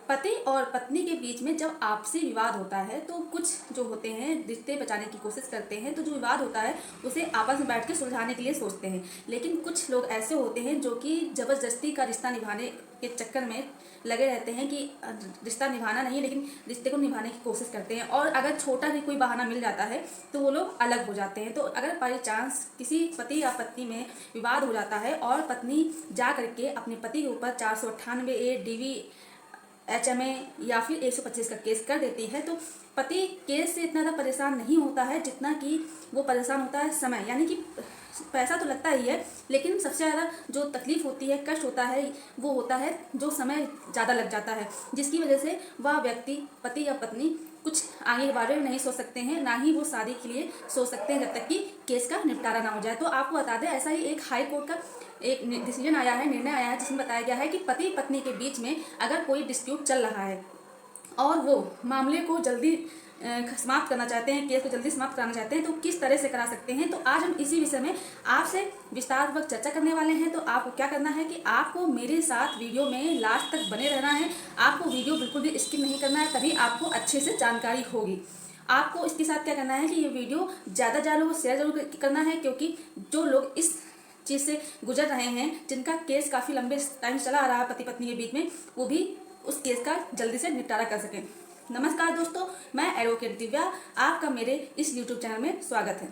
पति और पत्नी के बीच में जब आपसी विवाद होता है तो कुछ जो होते हैं रिश्ते बचाने की कोशिश करते हैं, तो जो विवाद होता है उसे आपस में बैठ के सुलझाने के लिए सोचते हैं। लेकिन कुछ लोग ऐसे होते हैं जो कि ज़बरदस्ती का रिश्ता निभाने के चक्कर में लगे रहते हैं कि रिश्ता निभाना नहीं लेकिन रिश्ते को निभाने की कोशिश करते हैं, और अगर छोटा भी कोई बहाना मिल जाता है तो वो लोग अलग हो जाते हैं। तो अगर बाई चांस किसी पति या पत्नी में विवाद हो जाता है और पत्नी जा करके अपने पति के ऊपर 498A DV HMA या फिर 125 का केस कर देती है, तो पति केस से इतना ज़्यादा परेशान नहीं होता है जितना कि वो परेशान होता है समय, यानी कि पैसा तो लगता ही है लेकिन सबसे ज़्यादा जो तकलीफ होती है, कष्ट होता है, वो होता है जो समय ज़्यादा लग जाता है, जिसकी वजह से वह व्यक्ति पति या पत्नी कुछ आगे के बारे में नहीं सोच सकते हैं, ना ही वो शादी के लिए सोच सकते हैं जब तक कि केस का निपटारा ना हो जाए। तो आपको बता दें, ऐसा ही एक हाई कोर्ट का एक डिसीजन आया है, निर्णय आया है, जिसमें बताया गया है कि पति पत्नी के बीच में अगर कोई डिस्प्यूट चल रहा है और वो मामले को जल्दी समाप्त करना चाहते हैं, केस को जल्दी समाप्त कराना चाहते हैं, तो किस तरह से करा सकते हैं। तो आज हम इसी विषय में आपसे विस्तारपूर्वक चर्चा करने वाले हैं। तो आपको क्या करना है कि आपको मेरे साथ वीडियो में लास्ट तक बने रहना है। आपको वीडियो बिल्कुल भी स्किप नहीं करना है, तभी आपको अच्छे से जानकारी होगी। आपको इसके साथ क्या करना है कि ये वीडियो ज़्यादा लोगों को शेयर जरूर करना है, क्योंकि जो लोग इस चीज़ से गुजर रहे हैं, जिनका केस काफ़ी लंबे टाइम चला आ रहा है पति पत्नी के बीच में, वो भी उस केस का जल्दी से निपटारा कर सकें। नमस्कार दोस्तों, मैं एडवोकेट दिव्या, आपका मेरे इस यूट्यूब चैनल में स्वागत है।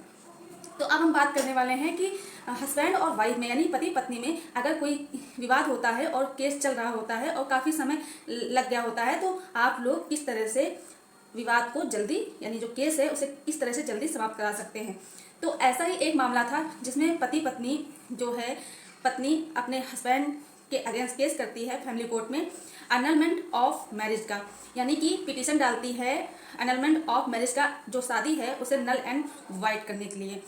तो अब हम बात करने वाले हैं कि हस्बैंड और वाइफ में, यानी पति पत्नी में अगर कोई विवाद होता है और केस चल रहा होता है और काफ़ी समय लग गया होता है, तो आप लोग किस तरह से विवाद को जल्दी, यानी जो केस है उसे किस तरह से जल्दी समाप्त करा सकते हैं। तो ऐसा ही एक मामला था जिसमें पति पत्नी जो है, पत्नी अपने हस्बैंड के अगेंस्ट केस करती है फैमिली कोर्ट में एनलमेंट ऑफ मैरिज का, यानी कि पिटीशन डालती है एनलमेंट ऑफ मैरिज का, जो शादी है उसे नल एंड वाइड करने के लिए।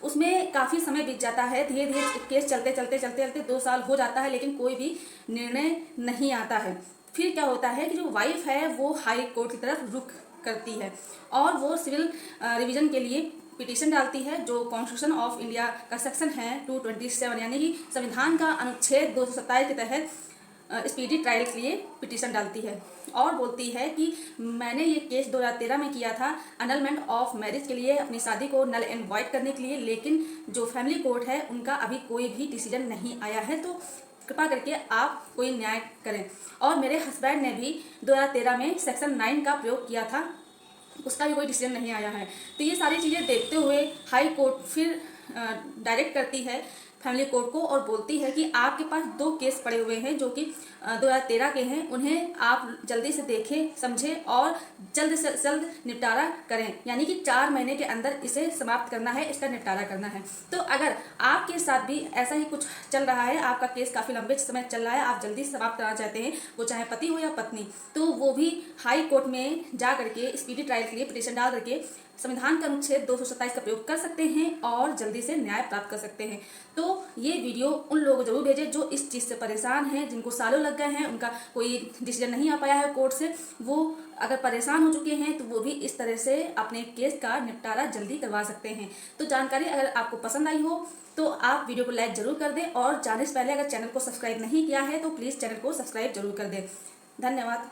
उसमें काफ़ी समय बीत जाता है, धीरे धीरे केस चलते चलते चलते चलते 2 साल हो जाता है, लेकिन कोई भी निर्णय नहीं आता है। फिर क्या होता है कि जो वाइफ है वो हाई कोर्ट की तरफ रुख करती है और वो सिविल रिवीजन के लिए पिटीशन डालती है, जो कॉन्स्टिट्यूशन ऑफ इंडिया का सेक्शन है 227, यानी कि संविधान का अनुच्छेद 227 के तहत स्पीडी ट्रायल के लिए पिटीशन डालती है और बोलती है कि मैंने ये केस 2013 में किया था एनलमेंट ऑफ मैरिज के लिए, अपनी शादी को नल एंड वॉइड करने के लिए, लेकिन जो फैमिली कोर्ट है उनका अभी कोई भी डिसीजन नहीं आया है, तो कृपा करके आप कोई न्याय करें। और मेरे हस्बैंड ने भी 2013 में सेक्शन 9 का प्रयोग किया था, उसका भी कोई डिसीजन नहीं आया है। तो ये सारी चीज़ें देखते हुए हाई कोर्ट फिर डायरेक्ट करती है फैमिली कोर्ट को और बोलती है कि आपके पास 2 केस पड़े हुए हैं जो कि 2013 के हैं, उन्हें आप जल्दी से देखें, समझें और जल्द से जल्द निपटारा करें, यानी कि 4 महीने के अंदर इसे समाप्त करना है, इसका निपटारा करना है। तो अगर आपके साथ भी ऐसा ही कुछ चल रहा है, आपका केस काफ़ी लंबे समय चल रहा है, आप जल्दी समाप्त कराना चाहते हैं, वो चाहे पति हो या पत्नी, तो वो भी हाई कोर्ट में जा करके स्पीडी ट्रायल के लिए पिटीशन डाल करके संविधान का अनुच्छेद 227 का प्रयोग कर सकते हैं और जल्दी से न्याय प्राप्त कर सकते हैं। तो ये वीडियो उन लोगों को जरूर भेजें जो इस चीज़ से परेशान हैं, जिनको सालों लग गए हैं, उनका कोई डिसीजन नहीं आ पाया है कोर्ट से, वो अगर परेशान हो चुके हैं तो वो भी इस तरह से अपने केस का निपटारा जल्दी करवा सकते हैं। तो जानकारी अगर आपको पसंद आई हो तो आप वीडियो को लाइक जरूर कर दें और जाने से पहले अगर चैनल को सब्सक्राइब नहीं किया है तो प्लीज़ चैनल को सब्सक्राइब जरूर कर दें। धन्यवाद।